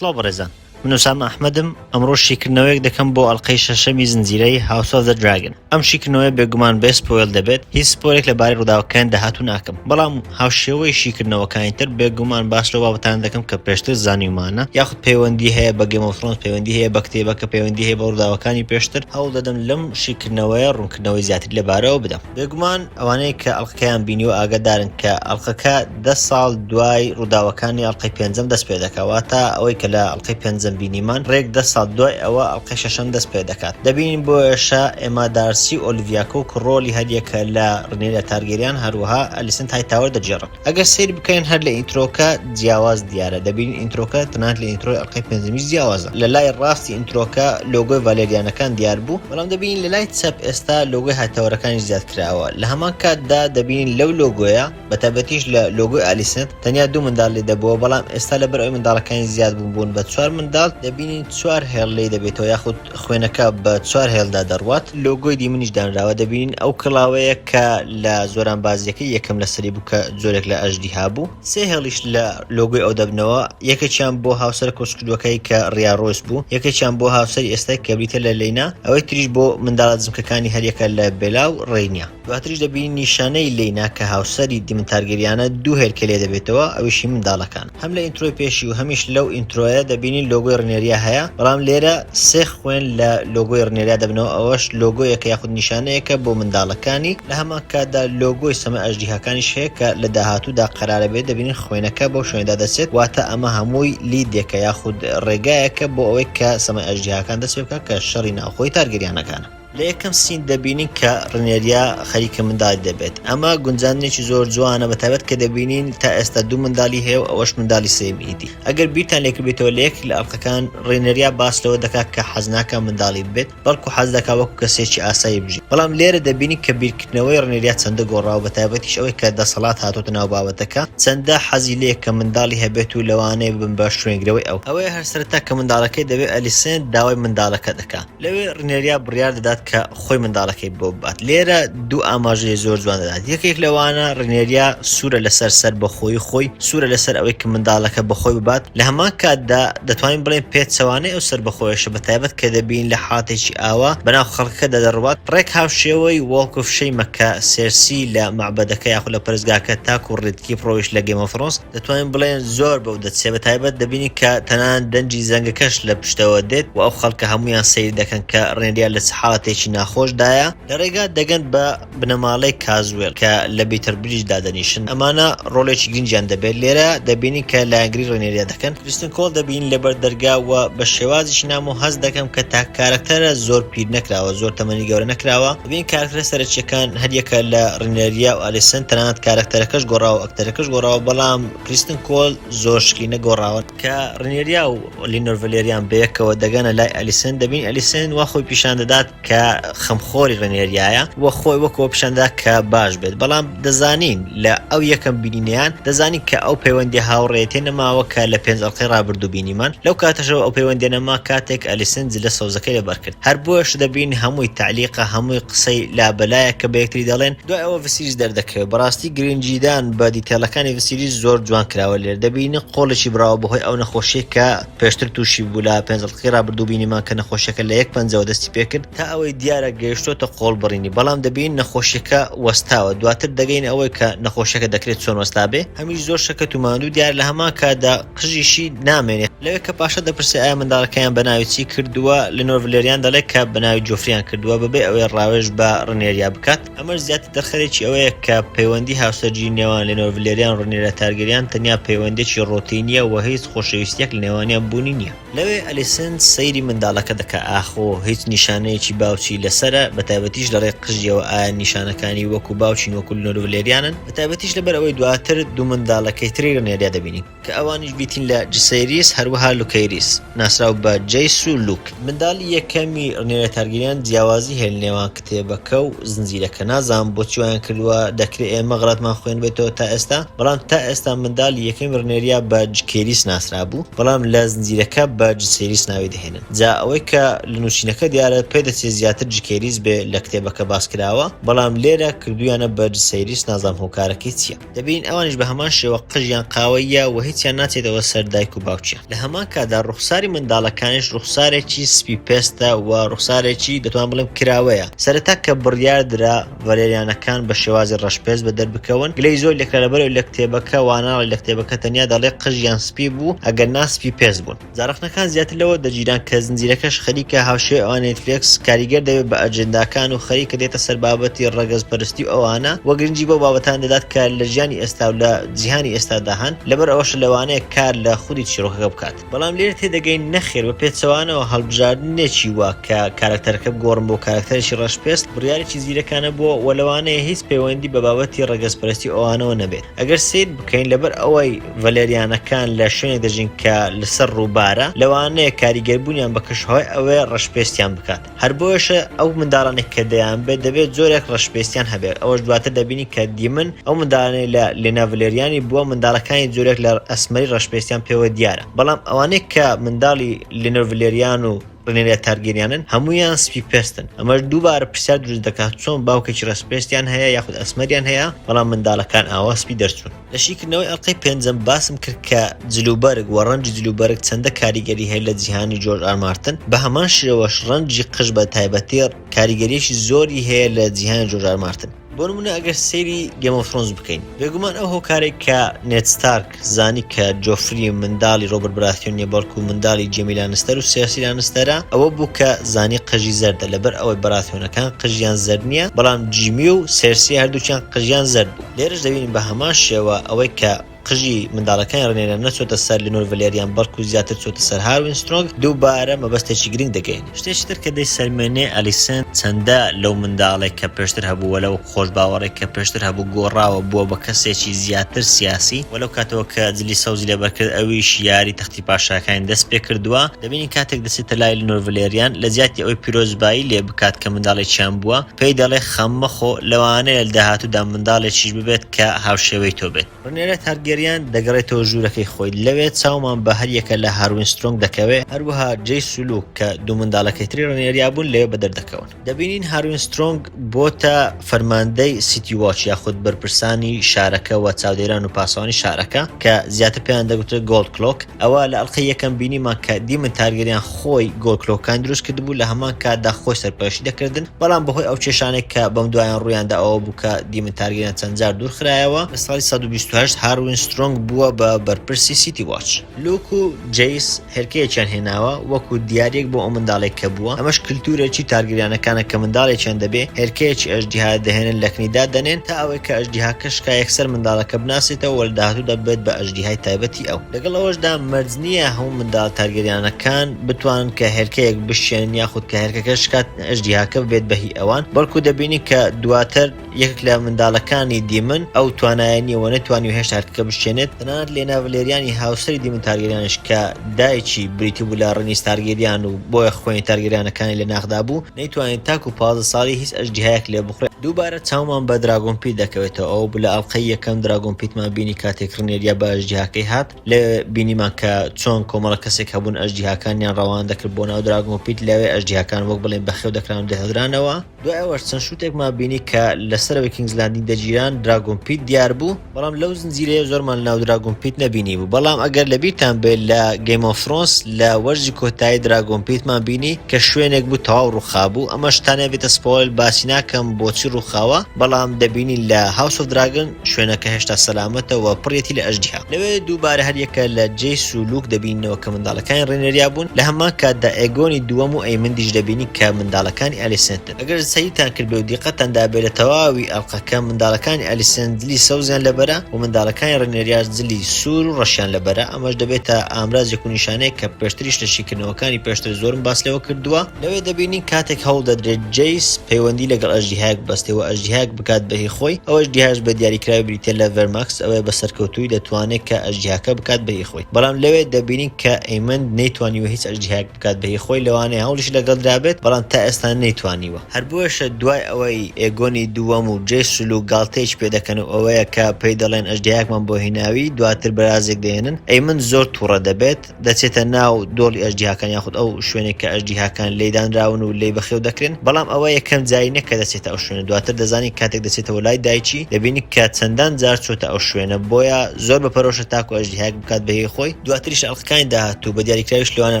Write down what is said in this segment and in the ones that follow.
سڵاو بەڕێزان، من وسام ئەحمەدم. ئەمڕۆ شیکردنەوەیەک دەکەم بۆ ئەڵلقەی شەشەمی زنجیرەی House of the Dragon. ئەم شیکردنەوەی بێگومان بێ سپۆیل دەبێت، هیچ سپۆیلێک لەبارەی ڕووداوەکان داهاتوو ناکەم، بەڵام هاوشێوەی شیکردنەوەکانی تر بێگومان باس لەو بابەتان دەکەم کە پێشتر زانیومانە، یاخود پەیوەندی هەیە بە Game of Thrones، پەیوەندی هەیە بە کتێبەکە، پەیوەندی هەیە بە ڕووداوەکانی پێشتر. هەوڵ دەدەم لەم شیکردنەوەیە ڕوونکردنەوەی زیاتر لەبارەوە بدەم. بێگومان ئەوانەیە کە ئەڵلقەکەیان بینیوە ئاگادارن کە ئەڵلقەکە 10 ساڵ دوای ڕووداوەکانی ئەڵلقەی پێنجەم دەست پێ دەکەواتە ئەوەی کە لە ئەڵلقەی پێنجەم بینیمان ڕێک 10 ساڵ دوای ئەوە ئەڵلقەی شەشەم دەست پێ دەکات. دەبینین بۆ ئێشە ئێمە دارسی ئۆلیڤیاکە و ڕۆلی هەریەکە لە ڕنێرە تارگێریان هەروەها ئەلیسەند هایتاوەر دەجێڕن. ئەگەر سەیر بکەین هەر لە ئینترۆکە جیاواز دیارە، دەبینین ئینترۆکە تەنانەت لە ئینترۆی ئەڵلقەی پێنجەمیش جیاوازە. لە لای ڕاستی ئینترۆکە لۆگۆی ڤالێریانەکان دیار بوو، بەڵام دەبینین لە لای چەپ ئێستا لۆگۆی هایتاوەرەکانی زیاد کراوە. لە هەمان کاتدا دەبینین لەو لۆگۆیە بەتابەتیش لە لۆگۆی ئالیسەند تەنیا 2 منداڵ لێ دەبووە، بەڵام ئێستا لەبەر ئەوەی منداڵەکانی زیاد بوون بە 4 منداڵ دەبینین 4 هێڵ لێ دەبێتەوە، یاخود خوێنەکە بە 4 هێڵدا دەڕوات. لۆگۆی دیمنیش دانراوە، دەبینین ئەو کڵاوەیە کە لە زۆران بازیەکەی یەکەم لەسەری بوو کە زۆرێک لە ئەژدی هابوو. 3 هێڵیش لە لۆگۆی ئەو دەبنەوە، یەکێکیان بۆ هاوسەر کۆچکردوەکەی کە ڕیاڕۆیس بوو، یەکێکیان بۆ هاوسەری ئێستای کە بریتە لە لەینا، ئەوەی تریش بۆ منداڵە جمکەکانی هەریەکە لە بێلا و ڕێینیا. دواتریش دەبینین نیشانەی لەینا کە هاوسەری دیمن تارگێریانە 2 هێلکە لێ دەبێتەوە، ئەویشی منداڵەکان. هەم لە ئینترۆی پێشی و هەمیش لەو ئینترۆیە دەبینین لۆگۆی ڕنێریا هەیە، بەڵام لێرە 3 خوێن لە لۆگۆی ڕنێریا دەبنەوە، ئەوەش لۆگۆیەکە یاخود نیشانەیەکە بۆ منداڵەکانی. لە هەمان کاتدا لۆگۆی سەمە ئەژدیهاکانیش هەیە کە لە داهاتوودا قەرارە بێت دەبینین خوێنەکە بەو شوێنەدا دەچێت، واتە ئەمە هەمووی لیدێکە یاخود ڕێگایەکە بۆ ئەوەی کە سەمە ئەژدیهاکان دەست پێ بکات کە شەڕی ناوخۆی تارگێریانەکانە. لە یەکەم سین دەبینین کە ڕنێریا خەریکە منداڵ دەبێت. ئەمە گونجاندنێکی زۆر جوانە، بەتابەت کە دەبینین تا ئێستا 2 منداڵی هەیە و ئەوەش منداڵی سێمیدی. ئەگەر بیرتان لێکرد بێتەوە لە یەک لە ئەڵلقەکان ڕێنێریا باس لەوە دەکات کە حەز ناکە منداڵی بێت، بەڵکو حەز دەکات وەکو کەسێکی ئاسایی بژێت. بەڵام لێرە دەبینی کە بیرکردنەوەی ڕنێریا چەندە گۆڕاوە، بەتابەتیش ئەوەی کە دەسەڵات هاتووەتە ناو بابەتەکە، چەندە حەزی لێ کە منداڵی هەبێت و لەوانەیە ببن بە شوێنگرەوەی ئەو. ئەوەیە هەر سەرەتا کە منداڵەکەی دەبێت ئەلیسەند داوای منداڵەکە دەکات. لەوێ ڕنێریا بڕیار دەدات کە خۆی منداڵەکەی بۆ بات. لێرە 2 ئاماژەی زۆر جوان دەدات. یەکێک لەوانە ڕنێریا سوورە لەسەر سەر بەخۆی خۆی، سوورە لەسەر ئەوەی کە منداڵەکە بەخۆی ببات. لە هەمان کاتدا دەتوانین بڵێن پێچەوانەی ئەو سەر بەخۆیەشە، بەتایبەت کە دەبین لە حاتێکی ئاوا بەناو خەڵکەکەدا دەڕوات. ڕێک هاوشێوەی وەڵکۆف شەیمەکە سێرسی لە معبەدەکە یاخود لە پەرستگاکە تاکو ڕێدکی پڕۆیش لە Game of Thrones دەتوانین بڵێن زۆر بەو دەچێت، بەتایبەت دەبینی کە تەنان دەنجی زەنگەکەش لە پشتەوە دێت و ئەو خەڵکە هەمویان سەیر دەکەن کە ڕنێریا لە حاڵەتێکی ناخۆشدایە. لە ڕێگا دەگەن بە بنەماڵەی کازوێل کە لە بیتر بریج دادەنیشن، ئەمانە ڕۆڵێکی گرنگیان دەبێت. لێرە دەبینی کە لایەنگری ڕنێریا دەکەن. کریستین کۆل دەبین لەبەر دەرگاوە بە شێوازیش نام و هەست دەکەم کە تا کارکتەرە زۆر پیر نەکراوە، زۆر تەمەنی گەورە نەکراوە. دەبین کارکتەرە سەرچیەکان هەریەکە لە ڕنێریا و ئالیسەند تەنانەت کارکتەرەکەش گۆڕاوە، ئەکتەرەکەش گۆڕاوە، بەڵام کریستین کۆل زۆر شکی نەگۆڕاوە. کە ڕنێریا و لینۆر ڤالێریان بەیەکەوە دەگەنە لای ئالیسەند، دەبین ئالیسەند وا خۆی پیشان دەدات کە خەمخۆری ڕنێریایە وە خۆی وەکەوە پیشاندا کە باش بێت. بەڵام دەزانین لە ئەو یەکەم بینینیان دەزانین کە ئەو پەیوەندی هاوڕێتێ نەماوە کە لە 5 ئەڵلقەی ڕابردوو بینیمان. لەو کاتەشەوە ئەو پەیوەندی نەما کاتێک ئالیسەند جلە سەوزەکەی لەبەر کرد. هەر بۆیش دەبین هەمووی تعلیقە، هەمووی قسەی لابەلایە کە بە یەکتری دەڵێن. دوای ئەوە ڤسیریز دەردەکەوێت. بەڕاستی گرنگیدان بە دیتێلەکانی ڤسیریز زۆر جوان کراوە. لێر دەبینی قۆڵێکی براوە بەهۆی ئەو نەخۆشیە کە پێشتر تووشی بوو لە 5 ئەڵلقەی ڕابردوو بینیمان کە نەخۆشیەکە لە 1/5 دەستی پێکرد تا ئەوەی دیارە گەیشتۆتە قۆڵ بڕینی. بەڵام دەبین نەخۆشیەکە وەستاوە. دواتر دەگەین ئەوەی کە نەخۆشیەکە دەکرێت چۆن وەستا بێ. هەمیش زۆر شەکەت و ماندوو دیار لە هەمان کاتدا قژیشی نامێنێت. لەوێ کە پاشە دەپرسێ ئایا منداڵەکەیان بە ناوی چی کردووە، لینۆر ڤالێریان دەڵێت کە بە ناوی جۆفریان کردووە بەبێ ئەوەی ڕاوێژ بە ڕنێریا بکات. ئەمەش زیاتر دەرخەرێکی ئەوەیە کە پەیوەندی هاوسەرگیری نێوان لینۆر ڤالێریان و ڕنێریا تارگێریان تەنیا پەیوەندێکی ڕۆتینیە و هیچ خۆشەویستیەک لە نێوانیان بوونی نییە. لەوێ ئەلیسەند سەیری منداڵەکە دەکات. ئاخۆ هیچ نیشانەیەکی باوکی لەسرە، بەتایبەتیش لە ڕێی قژیەوە ئایا نیشانەکانی وەکو باوچین وەکو لینۆر ڤالێریانن، بەتایبەتیش لەبەر ئەوەی دواتر 2 منداڵەکەی تری ڕنێریا دەبینین کە ئەوانیش بیتین لە جسەیریس هەروەها لوکەیریس، ناسراو بە جەیس و لوک. منداڵی یەکەمی ڕنێریا تارگێریان جیاوازی هێل نێوان کتێبەکە و زنجیرەکە. نازانم بۆچی وایان کردووە، دەکرێت ئێمە غەڵەتمان خوێن بێتەوە تا ئێستا، بەڵام تا ئێستا منداڵی یەکەمی ڕنێریا بە جکێریس ناسرا بوو، بەڵام لە زنجیرەکە بە جسێریس ناوی دەهێنن. جا ئەوەی کە لە نووسینەکە دیارە پێدەچێت زیاتر جکێریز بێ لە کتێبەکە باس کراوە، بەڵام لێرە کردویانە بە جسێریس نازام هۆکارەکەی چییە. دەبین ئەوانش بە هەمان شێوە قژیان قاوەیە و هیچیان ناچێتەوە سەر دایک و باوکیان. لە هەمان کادا ڕوخساری منداڵەکانیش ڕوخسارێکی سپی پێستە و ڕوخسارێکی دەتوان بڵێم کراوەیە. سەرەتا کە بڕیار درا ڤەلێریانەکان بە شێوازی ڕەشپێست بە دەربکەون، گلەی زۆر لێکرا لەبەرەوە لە کتێبەکە واناڵی لە کتێبەکە تەنیا دەڵێ قژیان سپی بوو ئەگەر ناسپی پێست بوون. زارەخنەکان زیاتر لەوە دەگیران کە زنجیرەکەش خەریکە هاوشێوەی ئەوان نێتفلیکس کاریگەر دەوێت بە ئەجەنداکان و خەریکە دێتە سەر بابەتی ڕەگەزپەرستی و ئەوانە وە گرنگی بۆ بابەتان دەدات کە لە ژیانی ئێستا و لە جیهانی ئێستادا هەن، لەبەر ئەوەش لەوانەیە کار لە خودی چیرۆکەکە بکات. بەڵام لێرە تێدەگەین نەخێر بە پێچەوانەوە هەڵبژاردنێکی وا کە کارکتەرەکە بگۆڕم بۆ کارکتەرێکی ڕەشپێست بڕیارێکی زیرەکانە بووە و لەوانەیە هیچ پەیوەندی بە بابەتی ڕەگەزپەرستی ئەوانەوە نەبێت. ئەگەر سیر بکەین لەبەر ئەوەی ڤەلێریانەکان لە شوێنێک دەژین کە لەسەر ڕووبارە، لەوانەیە کاریگەربوونیان بە کەشەوەی ئەوەیە ڕەشپێستیان بکات. هەر بۆیەشە ئەو منداڵانێک کە دەیان بێت دەبێت زۆرێک ڕەشپێستیان هەبێت. ئەوەش دواتر دەبینی کە دیمن ئەو منداڵانەی لە لێنا ڤەلێریانی بووە منداڵەکانی زۆرێک لە ئەسمەری ڕەشپێستیان پێوە دیارە. بەڵام ئەوانەیە کە منداڵی لێنەر ڤەلێریان و ڕێنێریا تارگێریانن هەمویان سپی پێستن. ئەمەش دووبارە پرسیار دروست دەکات چۆن باوکێکی ڕەشپێستیان هەیە یاخود ئەسمەریان هەیە بەڵام منداڵەکان ئاوا سپی دەرچوون. لە شیکردنەوەی ئەڵقەی پێنجەم باسم کرد کە جلوبەرگ و ڕەنجی جلوبەرگ چەندە کاریگەری هەیە لە جیهانی جۆرج ئار مارتن، بە هەمان شێوەش ڕەنجی قژ بە تایبەتی کاریگەریەکی زۆری هەیە لە جیهانی جۆرج ئار مارتن. بۆ نمونە ئەگەر سەیری گێم ئۆف ترۆنز بکەین، بێگومان ئەو هۆکارێک کە نێد ستارک زانی کە جۆفری منداڵی ڕۆبەرت براتیۆن نیە بەڵکو منداڵی جێمی لانستەر و سیاسی لانستەرە، ئەوە بوو کە زانی قژی زەردە لەبەر ئەوەی براتیۆنەکان قژیان زەرد نییە، بەڵام جیمی و سێرسی هەردووچیان قژیان زەرد بوو. لێرەش دەبینین بە هەمان شێوە ئەوەی کە قژی منداڵەکان ڕێنێرە نەچۆتە سەر لێنۆر ڤەلێریان بەڵکو زیاتر چۆتە سەر هاروین سترۆنگ، دووبارە مەبەستێکی گرنگ دەگەین. شتێکی تر کە دەی سەرمێنێ ئەلیسەن چەندە لەو منداڵێک کە پێشتر هەبوو وەلەو خۆش باوەڕێک کە پێشتر هەبوو گۆڕاوە بووە بە کەسێکی زیاتر سیاسی، وەلەو کاتەوە کە جلی سەوزی لەبەرکرد ئەویش یاری تەختی پاشاکانی دەست پێ کردووە. دەبینی کاتێک دەچێتە لای لێنۆر ڤەلێریان لە زیاتی ئەوەی پیرۆزبایی لێ بکات کە منداڵێکیان بووە، پێی دەڵێ خەممەخۆ لەوانەیە لە داهاتوودا منداڵێکیش ببێت کە هاوشێوەی تۆ بێت. ڕێنێرە تارگێریان دەگەڕێتەوە ژوورەکەی خۆی، لەوێت چاومان بە هەریەکە لە هاروین سترۆنگ دەکەوێت، هەروەها جەی سولوک کە دوو منداڵەکەی تری ڕێنێریا بوون لێوێ بەدەردەکەون. دەبینین هاروین سترۆنگ بۆتە فەرماندەی سیتی واچ یاخود بەرپرسانی شارەکە و چاودێران و پاسەوانی شارەکە کە زیاتر پێیان دەگوترێت گۆڵد کلۆک. ئەوە لە ئەڵقەی یەکەم بینیمان کە دیمن تارگێریان خۆی گۆڵد کلۆکان دروست کردبوو، لە هەمان کاتدا خۆی سەرپەرشتی دەکردن، بەڵام بەهۆی ئەو کێشانێک کە بەم دوایان ڕوویاندا ئەوە بوو کە دیمن تارگێریان چەند جار دوور خرایەوە. لە ساڵی 1928 هاروین سترۆنگ بووە بە بەرپرسی سیتی واچ. لوک و جەیس هێرکەیەکیان هێناوە وەکو دیارێک بۆ ئەو منداڵێک کە بووە. ئەمەش کللتورێکی تارگێریانەکانە کە منداڵێکیان دەبێ هێرکەیەکی ئەژدیها دەهێنن لە کنیدا دەنێن تا ئەوەی کە ئەژدیهاکەشکا یەکسەر منداڵەکە بناسێتەوە و لە داهاتوودا بێت بە ئەژدیهای تایبەتی ئەو. لەگەڵ ئەوەشدا مەرج نییە هەموو منداڵ تارگێریانەکان بتوانن کە هێرکەیەک بشێن یاخود کە هێرکەکەش کات ئەژدیهاکە بێت بەهی ئەوان، بەڵکو دەبینی کە دواتر یەکێک لە منداڵەکانی دیمن ئەو توانایە نیە و نەتوانی و هێشتا هەرکەکە بشێنێت. تەنانەت لێنا ڤەلێریانی هاوسەری دیمن تارگێریانش کە دایکی بریتی بوو لە ڕنیس تارگێریان و بۆیە خوێنی تارگێریانەکانی لە ناخدا بوو، نەیتوانێت تاکو 15 ساڵی هیچ ئەژدیهایەک لێ بخڕێت. دووبارە چاومان بە دراگۆن پیت دەکەوێتەوە. ئەو لە ئەڵقەی یەکەم دراگۆن پیتمان بینی کاتێک ڕێنێریا بە ئەژدیهاکەی هات، لە بینیمان کە چۆن کۆمەڵە کەسێک هەبوون ئەژدیهاکانیان ڕەوان دەکرد بۆ ناو دراگۆن پیت، لەوێ ئەژدیهاکان وەک بڵێن بەخێو دەکران دەهێدرانەوە. دوای ئەوەش چەند شوتێکمان بینی کە لەسەرەوەی کینگز لاندینگ دەگیران دراگۆن پیت دیار بوو، بەڵام لەو زنجیرەیە زۆرمان ناو دراگۆن پیت نەبینی بوو. بەڵام ئەگەر لەبیرتان بێت لە گەیم ئۆف ترۆنز لە وەرزی کۆتایی دراگۆن پیتمان بینی کە شوێنێک بوو تەواو ڕووخابوو. ئەمەش تانە بێتە سپۆیل باسی ناکەم بۆچی ڕووخاوە، بەڵام دەبینی لە هاوس ئۆف دراگن شوێنەکە هێشتا سەلامەتەوە پڕێتی لە ئەژدیها. لەوێ دووبارە هەریەکە لە جەیس و لوک دەبینەوە کە منداڵەکانی ڕێنێریا بوون. لە هەمان کاتدا ئێگۆنی دووەم و ئەیمندیش دەبینی کە منداڵەکانی ئەلیسەنتن. ئەگەر سەیرتان کرد بێ و دیقەتەندا بێت لە تەواوی ئەڵقەکە منداڵەکانی ئەلیسەن جلی سەوزیان لەبەرە و منداڵەکانی ڕێنێریا جلی سوور و ڕەشیان لەبەرە. ئەمەش دەبێتە ئامرازێک و نیشانەیە کە پێشتریش لە شیکردنەوەکانی پێشتر زۆرم باس لەوە کردووە. لەوێ دەبینین کاتێک هەوڵ دەدرێت جەیس پەیوەندی لەگەڵ ئەژدیهایەک بەست بوەستەوە ئەژدیهاک بکات بەهی خۆی ئەوەش دیهاش بە دیاریکراوی بریتە لە ڤەرماکس ئەوەیە بە سەرکەوتووی دەتوانێت کە ئەژدیهاکە بکات بەهی خۆی بەڵام لەوێ دەبینین کە ئەیمن نەیتوانیوە هیچ ئەژدیهاک بکات بەهی خۆی لەوانەیە هەوڵیش لەگەڵدا بێت بەڵام تا ئێستا نەیتوانیوە هەر بۆیشە دوای ئەوەی ئێگۆنی دووەم و جێسول و گاڵتەیەک پێدەکەن و ئەوەیە کە پێی دەڵێن ئەژدیهاکمان بۆ هێناوی دواتر بەرازێک دێنن ئەیمن زۆر تووڕە دەبێت دەچێتە ناو دۆڵی ئەژدیهاکان یاخود ئەو شوێنێک کە ئەژدیهاکان لێدانراون و لێ بەخێو دەکرێن بەڵام ئەوە یەکەم جاری نەکە دەچێتە ئەو شوێنە دواتر دەزانی کاتێک دەچێتەوە لای دایکی دەبینی کە چەندان جار چۆتە ئەو شوێنە بۆیە زۆر بەپەرۆشە تاکو ئەژدیهاک بکات بەهێی خۆی دواتریش ئەڵقەکانی داهاتوو بە دیاریکراویش لەوانە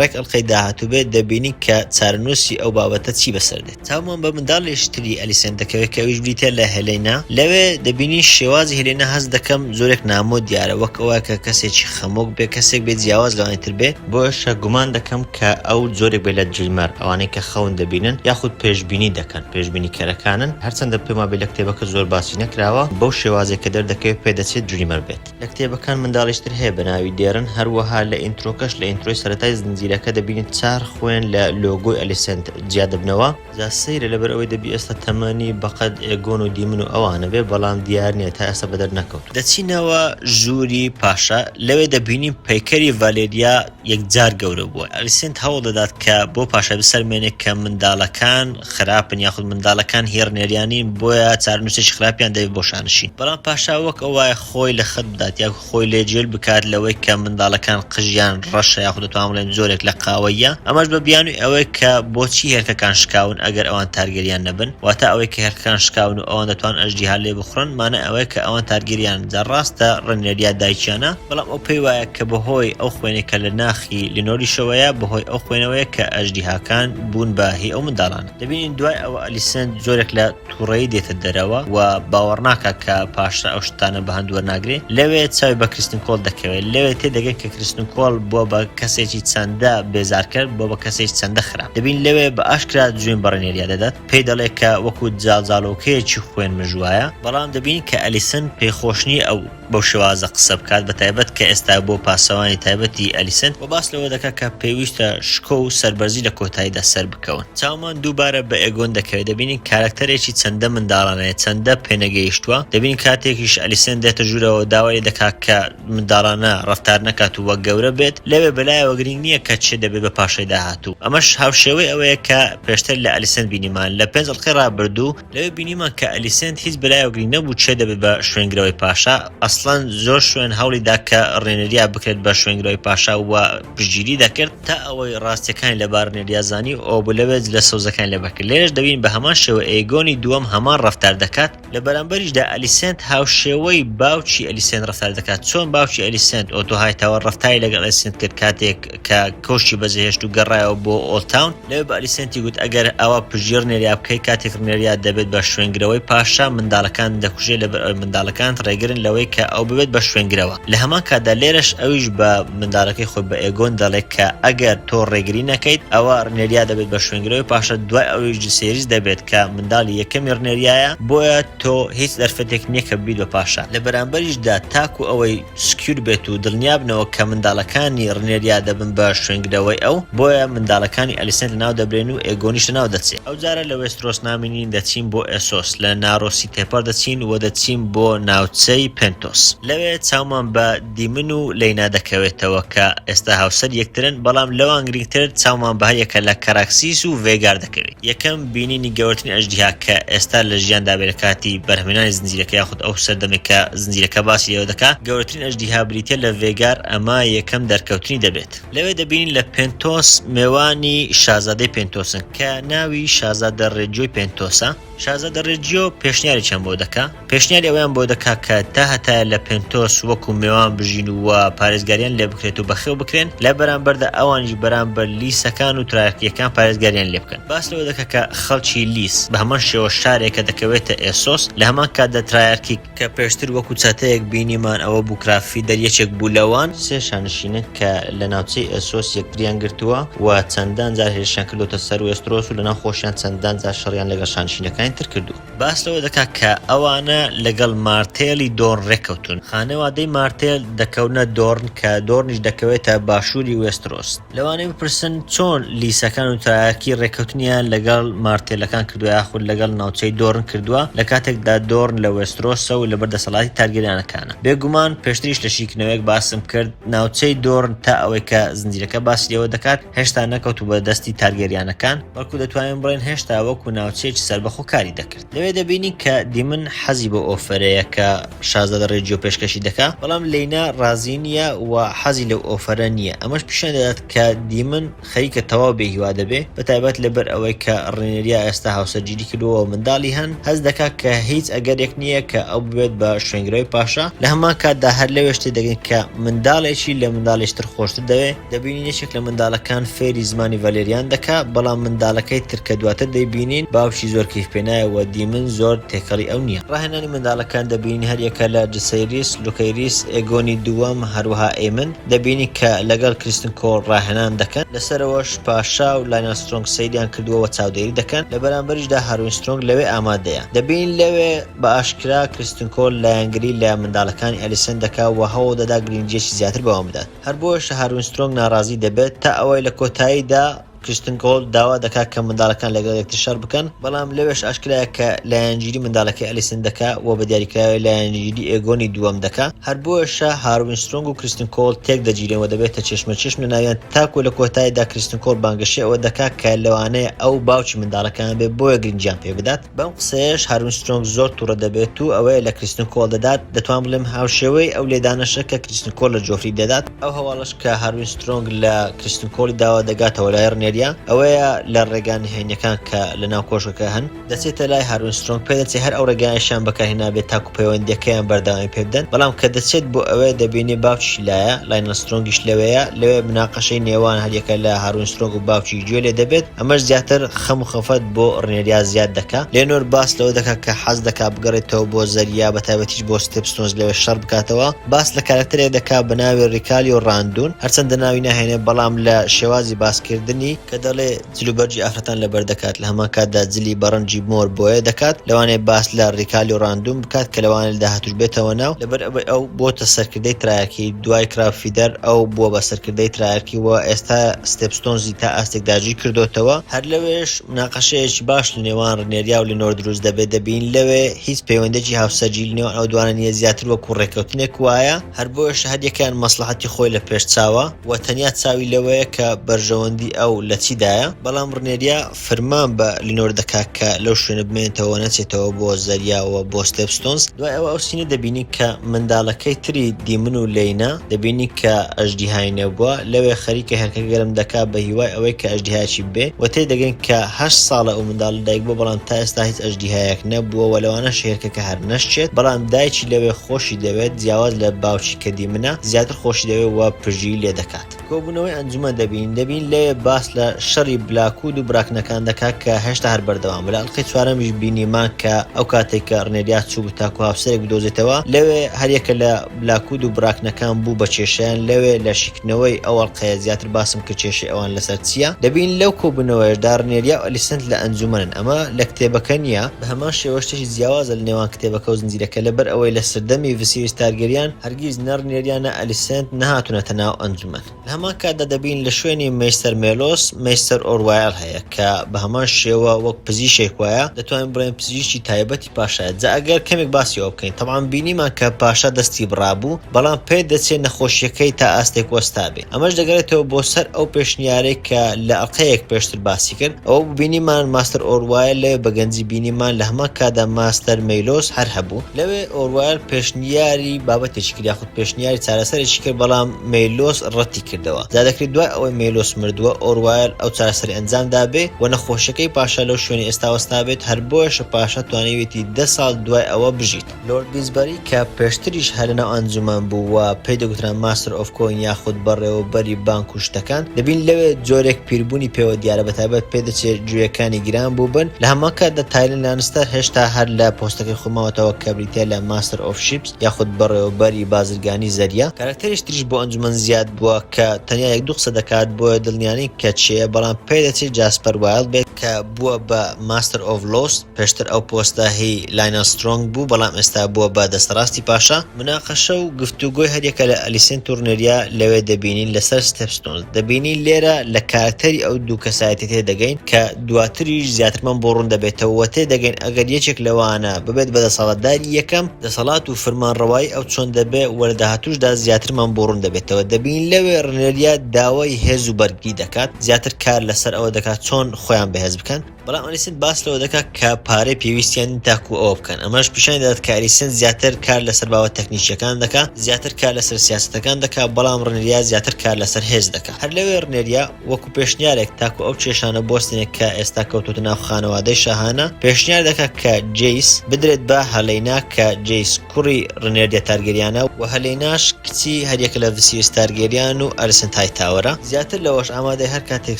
ڕێک ئەڵقەی داهاتوو بێت دەبینی کە چارەنووسی ئەو بابەتە چی بەسەر دێت چاومان بە منداڵێشتری ئەلیسەن دەکەوێت کە ئەویش بریتە لە هێلێنا لەوێ دەبینی شێوازی هێلێنا هەست دەکەم زۆرێک نامۆ دیارە وەک ئەوە کە کەسێکی خەمۆک بێ کەسێک بێت جیاواز لەوانێتر بێ بۆشە گومان دەکەم کە ئەو زۆرێک بێ لە جلمەر ئەوانەی کە خەون دەبینن یاخود پێشبینی دەکەن پێشبینی کەرەکانن هەرچەندە پێما بێ لە کتێبەکە زۆر باسی نەکراوە بەو شێوازێک کە دەردەکەوێت پێدەچێت جریمەر بێت لە کتێبەکان منداڵیشتر هەیە بە ناوی دێرن هەروەها لە ئینترۆکەش لە ئینترۆی سەرەتای زنجیرەکە دەبینێت چار خوێن لە لۆگۆی ئەلیسەند جیا دەبنەوە جا سەیرە لەبەر ئەوەی دەبی ئێستا تەمەنی بەقەد ئێگۆن و دیمن و ئەوانە بێ بەڵام دیار نییە تا ئێستا بەدەر نەکەوت دەچینەوە ژووری پاشا لەوێ دەبینیم پەیکەری ڤالێریا یەکجار گەورە بووە ئەلیسەند هەوڵ دەدات کە بۆ پاشا بسەرمێنێت کە منداڵەکان خراپن یاخود منداڵەکان هێڕنێریانین بۆیە چارنووسێکی خراپیان دەوێت بۆ شانشین بەڵام پاشا وەک ئەوە خۆی لە خەت بدات یا خۆی لێ جێل بکات لەوەی کە منداڵەکان قژیان ڕەشە یاخود دەتوان بڵێن زۆرێک لە قاوەیە ئەمەش بە بیانووی ئەوەی کە بۆچی هێرکەکان شکاون ئەگەر ئەوان تارگەریان نەبن واتە ئەوەی کە هێرکەکان شکاون و ئەوان دەتوان ئەژدیها لێ بخڕن مانە ئەوەی کە ئەوان تارگەریان جا ڕاستە ڕەنێریا دایکیانە بەڵام ئەو پێی وایە کە بەهۆی ئەو خوێنێکە لە ناخی لینۆریشەوەیە بەهۆی ئەو خوێنەوەیە کە ئەژدیهاکان بوون بە هی ئەو منداڵانە دەبینین دوای ئەوە ئەلیسەند زۆرێک لە تووڕەیی دێتە دەرەوە و باوەڕ ناکە کە پاشا ئەو شتانە بە هەندووە ناگرێ لەوێ چاوی بە کریستن کۆڵ دەکەوێت لەوێ تێدەگەن کە کریستن کۆڵ بۆ بە کەسێکی چەندە بێزار کرد بۆ بە کەسێکی چەندە خراپ دەبین لەوێ بە ئاشکرا جوێن بەڕێنێریا دەدات پێی دەڵێ کە وەکو جاڵجاڵۆکەیەکی خوێن مژوایە بەڵام دەبین کە ئەلیسەن پێخۆشنی ئەو بەو شێوازە قسە بکات بە تایبەت کە ئێستا بۆ پاسەوانی تایبەتی ئەلیسەن و باس لەوە دەکات کە پێویستە شکۆ و سەربەرزی لە کۆتاییدا سەر بکەون چاومان دووبارە بە ئێگۆن دەکەوێت دەبینین کارکتەرێکی چەندە منداڵانەیە چەندە پێنەگەیشتووە دەبین کاتێکیش ئەلیسەن دێتە ژوورەوە داوای دەکات کە منداڵانە ڕەفتار نەکات و وەک گەورە بێت لەوێ بەلایەوە گرنگ نییە کە چێ دەبێت بە پاشای داهاتوو ئەمەش هاوشێوەی ئەوەیە کە پێشتر لە ئەلیسەن بینیمان لە 5 ئەڵقەی ڕابردوو لەوێ بینیمان کە ئەلیسەن هیچ بەلایەوە گرنگ نەبوو چێ دەبێت بە شوێنگرەوەی پاشا ئەسڵەن زۆر شوێن هەوڵیدا کە ڕێنەریا بکرێت بە شوێنگرەوەی پاشا و پشگیری دەکرد تا ئەوەی ڕاستیەکانی لەبار ڕێنەریازانی ئەو بلەوێت لە سەوزەکان لەبەکرد لێرەش دەبین بە هەمان شێوە ئێگۆنی دووەم هەمان ڕەفتار دەکات لە بەرامبەریشدا ئەلیسەند هاوشێوەی باوکی ئەلیسەند ڕەفتار دەکات چۆن باوکی ئەلیسەند ئۆتۆهایتەوە ڕەفتاری لەگەڵ ئەلیسەند کرد کاتێک کە کۆشتی بەجێهێشت و گەڕایەوە بۆ ئۆڵتاون لەوێ بە ئەلیسەندی گوت ئەگەر ئەوە پژگیر ڕێنەریا بکەی کاتێک ڕێنەریا دەبێت بە شوێنگرەوەی پاشا منداڵەکان دەکوژێت لەبەر ئەوەی منداڵەکان ڕێگرن لەوەی کە ئەو ببێت بە شوێنگرەوە لە هەمان کاتدا لێرەش ئەویش بە منداڵەکەی خۆی بە ئێگۆن دەڵێت کە ئەگەر تۆ ڕێگری نەکەیت ئەوە ڕێنەریا دەبێت بە شوێنگرەوەی پاشا دوای ئەوەی سێریز دەبێت کە منداڵی یەکەمی ڕێنەریایە بۆیە تۆ هیچ دەرفەتێک نییە کە بیت بە پاشا لە بەرامبەریشدا تاکو ئەوەی سکیور بێت و دڵنیابنەوە کە منداڵەکانی ڕێنەریا دەبن بە شوێنگرەوەی ئەو بۆیە منداڵەکانی ئەلیسەند لەناو دەبرێن و ئێگۆنیش لەناو دەچێت ئەو جارە لە وێسترۆس نامینین دەچین بۆ ئێسۆس لە نارۆسی تێپەر دەچین و دەچین بۆ ناوچەی پێنتۆس لەوێ چاومان بە دیمن و لەینا دەکەوێتەوە کە ئێستا هاوسەر یەکترن بەڵام لەوان گرنگتر چاومان بە هەیەکە لە کەراکسیس و ڤێگار دەکەوێت یەکەم بینینی گەورەترین ئەژدیها کە ئێستا لە ژیاندا بێت لە کاتی بەرهەمهێنانی زنجیرەکە یاخود ئەو سەردەمێک کە زنجیرەکە باسی لێوە دەکات گەورەترین ئەژدیها بریتە لە ڤێگار ئەمە یەکەم دەرکەوتنی دەبێت لەوێ دەبینین لە پێنتۆس میێوانی شازادەی پێنتۆسن کە ناوی شازادە ڕێجیۆی پێنتۆسە شازادە ڕێجیۆ پێشنیاری چەند بۆ دەکات پێشنیاری ئەویان بۆ دەکات کە تا هەتایە لە پێنتۆس وەکو میێوان بژین و پارێزگاریان لێ بکرێت و بەخێو بکرێن لە بەرامبەردا ئەوانیش بەرامبەر لیسەکان و ترایەکیەکان پارێزگاریان لێ بکەن باس لەوە دەکات کە خەڵکی لیس بە هەمان شێوە شارێکە دەکەوێتە ئێسۆس لە هەمان کاتدا ترایەرکی کە پێشتر وەکو چاتەیەک بینیمان ئەوە بوو کرافی دەریەچێک بوو لەوان سێ شانشینە کە لە ناوچەی ئێسۆس یەکتریان گرتووە و چەندان جار هێرشیان کردوتە سەر وێسترۆس و لەناو خۆشیان چەندان جار شەڕیان لەگەڵ شانشینەکانی تر کردو باس لەوە دەکات کە ئەوانە لەگەڵ مارتێلی دۆڕ ڕێکەوتون. خانەوادەی مارتێل دەکەونە دۆڕن کە دۆڕنیش دەکەوێتە باشووری وێسترۆس. لەوانەیە بپرسن چۆن لیسەکان و تایاکی ڕێکەوتنیان لەگەڵ مارتێلەکان کردووە یاخود لەگەڵ ناوچەی دۆڕن کردووە لە کاتێکدا دۆڕن لە وێسترۆسە و لە بەردەسەڵاتی تارگەریانەکانە. بێگومان پێشتریش لە شیکنەوەیەک باسم کرد ناوچەی دۆڕن تا ئەوەی کە زنجیرەکە باسی لێوە دەکات هێشتا نەکەوتو بە دەستی تارگەریانەکان، بەڵکو دەتوانین بڵێن هێشتا وەکو ناوچەیەکی سەربەخۆکاری دەکرد. لەوێ دەبینی کە دیمن حەزی بۆ ئۆفەرەیە کە شازادە ڕێجیۆ پێشکەشی دەکات، بەڵام لەینا ڕازی نییە و حەزی لەو ئۆفەرە نییە. ئەمەش پیشان دەدات کە دیمن خەریکە تەواو بێهیوا دەبێ، بەتایبەت لەبەر ئەوەی کە ڕێنێریا ئێستا هاوسەرگیری کردووە و منداڵی هەن هەز دەکات کە هیچ ئەگەرێک نییە کە ئەو ببێت بە شوێنگرەوەی پاشا. لە هەمان کاتدا هەر لەوێ شتێ دەگەین کە منداڵێکی لە منداڵێشتر خۆشتر دەوێت. دەبینین یەکێک لە منداڵەکان فێری زمانی ڤەلێریان دەکات، بەڵام منداڵەکەی ترکە دواتر دەیبینین باوکی زۆر کیف پێنایە و دیمن زۆر تێکەڵی ئەو نییە. ڕاهێنانی منداڵەکان دەبینی هەریەکە لە جسەیریس، لوکەیریس، ئێگۆنی دووەم هەروەها ئێمن دەبینی کە لەگەڵ کریستن کۆڵ ڕاهێنان دەکەن. لەسەرەوەش پاشا و لاینان سترۆنگ سەیریان کردووە چاودێری دەکەن. لە بەرامبەریشدا هاروین سترۆنگ لەوێ ئامادەیە. دەبین لەوێ بە ئاشکرا کریستن کۆڵ لایەنگری لە منداڵەکانی ئەلیسن دەکا و هەوڵ دەدا گرنگجێکی زیاتر بەوام بدات. هەر بۆش هاروین سترۆنگ ناڕازی دەبێت تا ئەوەی لە کۆتاییدا کریستن کۆڵ داوا دەکات کە منداڵەکان لەگەڵ یەکتر شەڕ بکەن، بەڵام لەوێش ئاشکرایە کە لایەنگیری منداڵەکەی ئەلیسن دەکا و بە دیاریکراوی لایەنگیری ئێگۆنی دووەم دەکا. هەر بۆشە هاروین سترۆنگ و کریستن کۆڵ تێک دەگیرێن و دەبێتە چێشمە چێشم لە ناویان تاکو لە کۆتاییدا کریستن کۆڵ بانگەشی ئەوە دەکات کە لەوانەیە ئەو باوکی منداڵەکان بێ بۆیە گرنگیان پێ بدات. بەم قسەیەش هاروین سترۆنگ زۆر تووڕە دەبێت و ئەوەیە لە کریستن کۆڵ دەدات. دەتوان بڵێم هاوشێوەی ئەو لێدانەشە کە کریستن کۆڵ لە جۆفری دەدات. ئەو هەواڵش کە هاروین سترۆنگ لە کریستن کۆڵی داوا دەگاتەوە لای ڕێنێریا ئەوەیە لە ڕێگان هێنیەکان کە لە ناو کۆشەکە هەن دەچێتە لای هاروین سترۆنگ پێدەچێت هەر ئەو ڕێگایشان بەکارهێنا بێت تاکو پەیوەندیەکەیان بەردەوامی پێ بدەن، بەڵام کە دەچێت بۆ ئەوەیە دەبینێ باوکی لایە لاینان سترۆنگیش لەوەیە. لەوێ مناقەشەی نێوان هەریەکە لە هاروین سترۆنگ و باوکی گوێ لێ دەبێت. ئەمەش زیاتر خەم و خەفەت بۆ ڕێنێریا زیاد دەکات. لێنۆر باس لەوە دەکات کە حەز دەکات بگەڕێتەوە بۆ زەریا بەتایبەتیش بۆ ستێپستۆنز لەوێ شەڕ بکاتەوە. باس لە کارکتەرێک دەکات بە ناوی ڕیکالیۆ ڕاندون، هەرچەندە ناوی ناهێنێ، بەڵام لە شێوازی باسکردنی کە دەڵێ جلوبەرجی ئافرەتان لەبەر دەکات لە هەمان کاتدا جلی بەڕەنجی مۆر بۆیە دەکات. لەوانەیە باس لە ڕیکالیۆ ڕاندون بکات کە لەوانێت داهاتوش بێتەوە ناو، لەبەر ئەو بۆتە سەرکردەی ترایەکی دوای کرافیدەر ئەو بووە بە سەرکردەی ترایەکی و ئێستا ستێپستۆنزی تا ئاستێک داگیر کردوتەوە. هەر لەوێش مناقەشەیەکی باش لە نێوان ڕێنێریا و لێنۆر دروست دەبێت. دەبین لەوێ هیچ پەیوەندێکی هاوسەرگیری لە نێوان ئەو دوانە نیە زیاتر وەکو ڕێکەوتنێک وایە. هەر بۆش هەریەکیان مەسلحەتی خۆی لە پێش چاوە و تەنیا چاوی لەوەیە کە بەرژەوەندی ئەو لە چیدایە، بەڵام ڕێنێریا فرمان بە لێنۆر دەکات کە لەو شوێنە بمێنێتەوە نەچێتەوە بۆ زەریاوە بۆ ستێپستۆنز. دوای ئەوە ئەو سینە دەبینی کە منداڵەکەی تری دیمن و لەینا دەبینی کە ئەژدیهای نەبووە، لەوێ خەریکە هێرکە گەرم دەکات بە هیوای ئەوەی کە ئەژدیهایکی بێ و تێ دەگەن کە 8 ساڵە ئەو منداڵ دایک بووە، بەڵام تا ئێستا هیچ ئەژدیهایەک نەبووە و لەوانە شێرکەکە هەر نەشچێت، بەڵام دایکی لەوێ خۆشی دەوێت جیاواز لە باوکی کە دیمنە زیاتر خۆشی دەوێت و پژی لێ دەکات. کۆبوونەوەی ئەنجومەن دەبین لێ باس لە شەڕی بلاکود و براکنەکان دەکات کە هێشتا هەر بەردەوام لە ئەڵقەی چوارەمیش بینیمان کە ئەو کاتێک کە ڕێنێریا چوو تاکو هاوسەرێک بدۆزێتەوە لەوێ هەریەکە لە بلاکود و براکنەکان بوو بە کێشیان. لەوێ لە شیکنەوەی ئەو ئەڵقەیە زیاتر باسم کە کێشەی ئەوان لەسەر چییە. دەبین لەو کۆبوونەوەیشدا ڕێنێریا و ئەلیسەند لە ئەنجومەنن. ئەمە لە کتێبەکە نییە، بە هەمان شێوەشتێکی جیاوازە لە نێوان کتێبەکە و زنجیرەکە، لەبەر ئەوەی لە سەردەمی ڤسیریس تارگەریان هەرگیز نە ڕێنێریا نە ئەلیسەند نەهاتونەتە ناو ئەنجومەن. لە هەمان کاتدا دەبین لە شوێنی مەیستەر مێلۆس مەیستەر ئۆروایل هەیە کە بە هەمان شێوە وەک پزیشێک وایە دەتوانین بڵێن پزیشکی تایبەتی پاشایە. جا ئەگەر کەمێک باسیەوە بکەین، تەمام بینیمان کە پاشا دەستی بڕابوو، بەڵام پێ دەچێت نەخۆشیەکەی تا ئاستێک وەستا بێ. ئەمەش دەگەرێتەوە بۆ سەر ئەو پێشنیارەی کە لە ئەڵقەیەک پێشتر باسی کرد. ئەوە بینیمان ماستەر ئۆروایل لێ بەگەنجی بینیمان لە هەمان کاتدا ماستەر مەیلۆس هەر هەبوو. لەوێ ئۆروایل پێشنیاری بابەتێکی کرد یاخود پێشنیاری چارەسەرێکی کرد، بەڵام مەیلۆس ڕەتی کردەوە. جا دەکرێت دوای ئەوەی مەیلۆس مردووە ئۆروایل ئەو چارەسەری ئەنجامدا بێ و نەخۆشیەکەی پاشا لەو شوێنی ئێستا وەستا بێت. هەر بۆیەشە پاشا توانێتی 10 ساڵ دوای ئەوە بژیت. لۆرد بیزبەری کە پێشتریش هەر لەناو ئەنجومەن بوو و پێی دەگوتران ماستر ئۆف کۆین یاخود بەڕێوەبەری بانک و شتەکان، دەبین لەوێ جۆرێک پیربوونی پێوە دیارە بەتایبەت پێدەچێت گوێیەکانی گران بوو بن. لە هەمان کاتدا تایلەن لانستەر هێشتا هەر لە پۆستەکەی خۆماوەتەوە کە بریتە لە ماستر ئۆف شیپس یاخود بەڕێوەبەری بازرگانی زەریا. کارکتەریش تریش بۆ ئەنجومەن زیاد بووە کە تەنیا 1-2 قسە دەکات بۆیە دڵنیانی کە چ چیە بەڵام پێی دەچێت جاسپەر وایلد بێت کە بووە بە ماستەر ئۆف لۆس پێشتر ئەو پۆستە هی لاینەل سترۆنگ بوو بەڵام ئێستا بووە بە دەسەڕاستی پاشا. مناقەشە و گفتوگۆی هەریەکە لە ئەلیسێنت و ڕنێریا لەوێ دەبینین لەسەر ستەپستۆنز دەبینین لێرە لە کارکتەری ئەو دوو کەسایەتی تێدەگەین کە دواتریش زیاترمان بۆ ڕوون دەبێتەوە و تێدەگەین ئەگەر یەکێک لەوانە ببێت بە دەسەڵاتداری یەکەم دەسەڵات و فەرمانڕەوایی ئەو چۆن دەبێت وەرداهاتوشدا زیاترمان بۆ ڕوون دەبێتەوە. دەبین لەوێ ڕنێریا داوای هێز و بەرگی دەکات زیاتر کار لەسەر ئەوە دەکات چۆن خۆیان بەهێز بکەن بەڵام ئەلیسێنت باس لەوە دەکات کە پارەی پێویستیان تاکو ئەوە بکەن. ئەمەش پیشانی دەدات کە ئەلیسێنت زیاتر کار لەسەر باوە تەکنیکیەکان دەکات زیاتر کار لەسەر سیاسەتەکان دەکات بەڵام ڕنێریا زیاتر کار لەسەر هێز دەکات. هەر لەوێ ڕنێریا وەکو پێشنیارێک تاکو ئەو کێشانە بۆستنێک کە ئێستا کەوتوتە ناو خانەوادەی شاهانە پێشنیار دەکات کە جیس بدرێت بە هەلەینا کە جیس کوڕی ڕنێریا تارگەریانە و هەلەیناش کچی هەریەکە لە ڤسیریس تارگەریان و ئەلیسێنت هایتاوەرە. زیاتر لەوەش ئامادەی هەر کاتێک